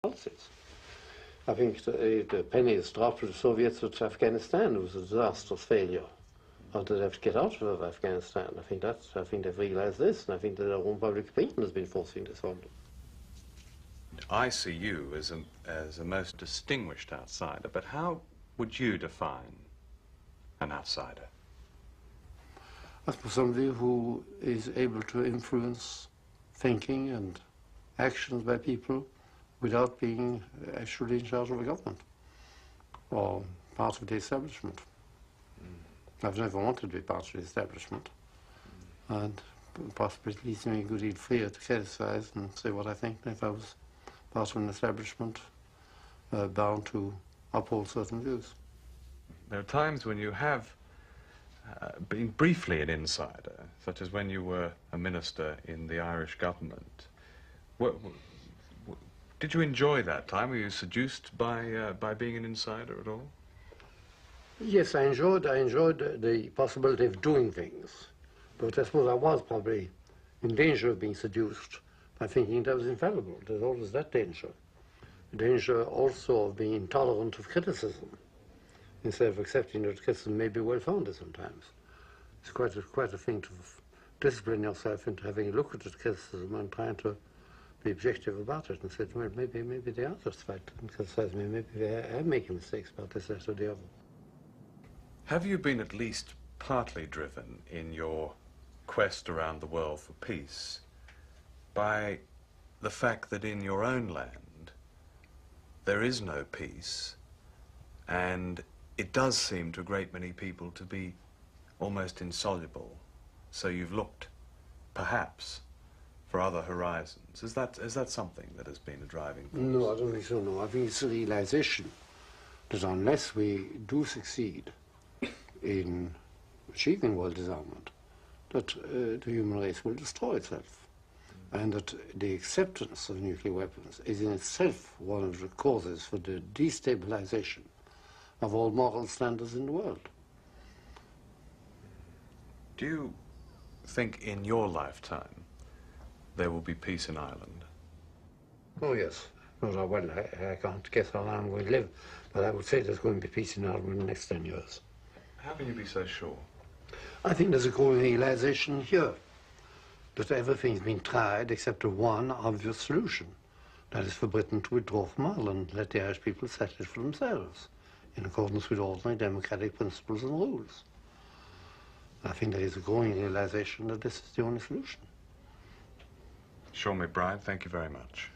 policies. I think the pennies dropped with the Soviets with Afghanistan was a disastrous failure. How did they have to get out of Afghanistan? I think they've realised this, and I think that their own public opinion has been forcing this on them. I see you as a most distinguished outsider, but how would you define an outsider? I suppose somebody who is able to influence thinking and actions by people without being actually in charge of a government or part of the establishment. I've never wanted to be part of the establishment, and possibly it leaves me a good deal freer to criticise and say what I think if I was part of an establishment bound to uphold certain views. There are times when you have been briefly an insider, such as when you were a minister in the Irish government. Did you enjoy that time? Were you seduced by being an insider at all? Yes, I enjoyed the possibility of doing things, but I suppose I was probably in danger of being seduced by thinking that I was infallible. There's always that danger. The danger also of being intolerant of criticism, instead of accepting that criticism may be well-founded sometimes. It's quite a thing to discipline yourself into having a look at the criticism and trying to be objective about it and say, well, maybe they are justified in criticizing me, maybe I am making mistakes about this, that or the other. Have you been at least partly driven in your quest around the world for peace by the fact that in your own land there is no peace, and it does seem to a great many people to be almost insoluble, so you've looked, perhaps, for other horizons? Is that something that has been a driving force? No, I don't think so, no. I think it's a realization that unless we do succeed in achieving world disarmament, that the human race will destroy itself, and that the acceptance of nuclear weapons is in itself one of the causes for the destabilization of all moral standards in the world. Do you think in your lifetime there will be peace in Ireland? Oh, yes. No, well, I can't guess how long I'm going to live, but I would say there's going to be peace in Ireland in the next 10 years. How can you be so sure? I think there's a growing realization here that everything's been tried except the one obvious solution. That is for Britain to withdraw from Ireland and let the Irish people settle it for themselves, in accordance with ordinary democratic principles and rules. I think there is a growing realization that this is the only solution. Sean MacBride, thank you very much.